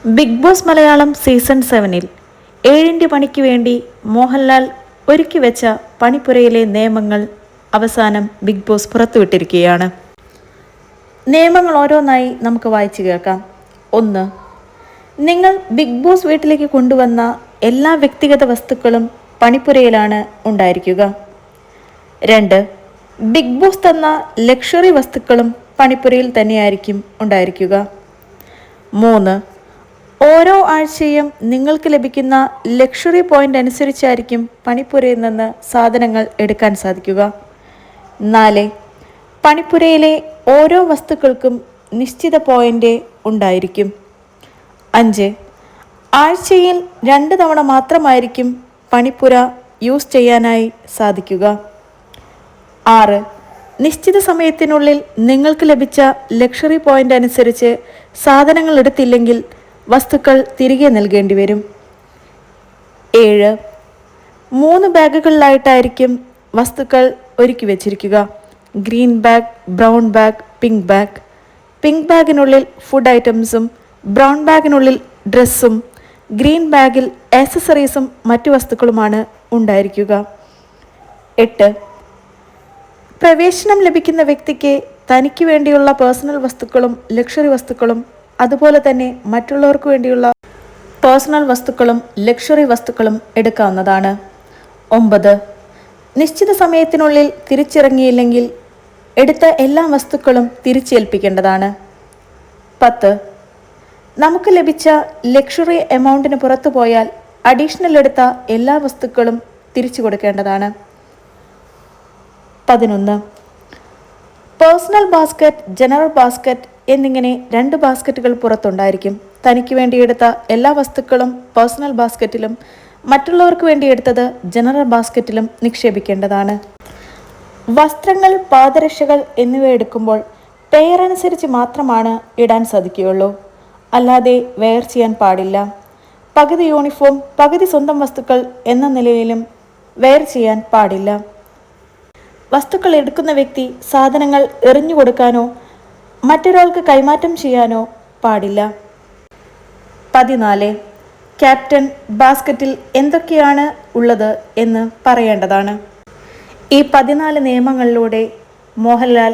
Big boss Malayalam season 7-ൽ 7 പണിക്ക് വേണ്ടി മോഹൻലാൽ ഒരുക്കി വെച്ച പണിപ്പുരയിലെ നിയമങ്ങൾ അവസാനം ബിഗ് ബോസ് പുറത്തുവിട്ടിരിക്കുകയാണ്. നിയമങ്ങൾ ഓരോന്നായി നമുക്ക് വായിച്ചു കേൾക്കാം. 1. നിങ്ങൾ ബിഗ് ബോസ് വീട്ടിലേക്ക് കൊണ്ടുവന്ന എല്ലാ വ്യക്തിഗത വസ്തുക്കളും പണിപ്പുരയിലാണ് ഉണ്ടായിരിക്കുക. 2. ബിഗ് ബോസ് തന്ന ലക്ഷറി വസ്തുക്കളും പണിപ്പുരയിൽ തന്നെയായിരിക്കും ഉണ്ടായിരിക്കുക. 3. ഓരോ ആഴ്ചയും നിങ്ങൾക്ക് ലഭിക്കുന്ന ലക്ഷറി പോയിന്റ് അനുസരിച്ചായിരിക്കും പണിപ്പുരയിൽ നിന്ന് സാധനങ്ങൾ എടുക്കാൻ സാധിക്കുക. 4. പണിപ്പുരയിലെ ഓരോ വസ്തുക്കൾക്കും നിശ്ചിത പോയിന്റ് ഉണ്ടായിരിക്കും. 5. ആഴ്ചയിൽ 2 തവണ മാത്രമായിരിക്കും പണിപ്പുര യൂസ് ചെയ്യാനായി സാധിക്കുക. 6. നിശ്ചിത സമയത്തിനുള്ളിൽ നിങ്ങൾക്ക് ലഭിച്ച ലക്ഷറി പോയിന്റ് അനുസരിച്ച് സാധനങ്ങൾ എടുത്തില്ലെങ്കിൽ വസ്തുക്കൾ തിരികെ നൽകേണ്ടി വരും. 7. 3 ബാഗുകളിലായിട്ടായിരിക്കും വസ്തുക്കൾ ഒരുക്കി വെച്ചിരിക്കുക. Green bag, brown bag, pink bag. Pink ബാഗിനുള്ളിൽ ഫുഡ് ഐറ്റംസും ബ്രൗൺ ബാഗിനുള്ളിൽ ഡ്രസ്സും ഗ്രീൻ ബാഗിൽ ആക്സസറീസും മറ്റു വസ്തുക്കളുമാണ് ഉണ്ടായിരിക്കുക. 8. പ്രവേശനം ലഭിക്കുന്ന വ്യക്തിക്ക് തനിക്ക് വേണ്ടിയുള്ള പേഴ്സണൽ വസ്തുക്കളും ലക്ഷറി വസ്തുക്കളും അതുപോലെ തന്നെ മറ്റുള്ളവർക്ക് വേണ്ടിയുള്ള പേഴ്സണൽ വസ്തുക്കളും ലക്ഷറി വസ്തുക്കളും എടുക്കാവുന്നതാണ്. 9. നിശ്ചിത സമയത്തിനുള്ളിൽ തിരിച്ചിറങ്ങിയില്ലെങ്കിൽ എടുത്ത എല്ലാ വസ്തുക്കളും തിരിച്ചേൽപ്പിക്കേണ്ടതാണ്. 10. നമുക്ക് ലഭിച്ച ലക്ഷറി എമൗണ്ടിന് പുറത്തു പോയാൽ അഡീഷണൽ എടുത്ത എല്ലാ വസ്തുക്കളും തിരിച്ചു കൊടുക്കേണ്ടതാണ്. 11. പേഴ്സണൽ ബാസ്ക്കറ്റ്, ജനറൽ ബാസ്ക്കറ്റ് എന്നിങ്ങനെ 2 ബാസ്ക്കറ്റുകൾ പുറത്തുണ്ടായിരിക്കും. തനിക്ക് വേണ്ടിയെടുത്ത എല്ലാ വസ്തുക്കളും പേഴ്സണൽ ബാസ്ക്കറ്റിലും മറ്റുള്ളവർക്ക് വേണ്ടിയെടുത്തത് ജനറൽ ബാസ്ക്കറ്റിലും നിക്ഷേപിക്കേണ്ടതാണ്. വസ്ത്രങ്ങൾ, പാദരക്ഷകൾ എന്നിവ എടുക്കുമ്പോൾ പെയർ അനുസരിച്ച് മാത്രമാണ് ഇടാൻ സാധിക്കുകയുള്ളൂ. അല്ലാതെ വെയർ ചെയ്യാൻ പാടില്ല. പകുതി യൂണിഫോം പകുതി സ്വന്തം വസ്തുക്കൾ എന്ന നിലയിലും വെയർ ചെയ്യാൻ പാടില്ല. വസ്തുക്കൾ എടുക്കുന്ന വ്യക്തി സാധനങ്ങൾ എറിഞ്ഞു കൊടുക്കാനോ മറ്റൊരാൾക്ക് കൈമാറ്റം ചെയ്യാനോ പാടില്ല. 14. ക്യാപ്റ്റൻ ബാസ്ക്കറ്റിൽ എന്തൊക്കെയാണ് ഉള്ളത് എന്ന് പറയേണ്ടതാണ്. ഈ 14 നിയമങ്ങളിലൂടെ മോഹൻലാൽ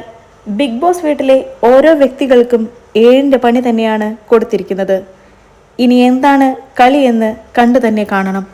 ബിഗ് ബോസ് വീട്ടിലെ ഓരോ വ്യക്തികൾക്കും 7 പണി തന്നെയാണ് കൊടുത്തിരിക്കുന്നത്. ഇനി എന്താണ് കളി എന്ന് കണ്ടു തന്നെ കാണണം.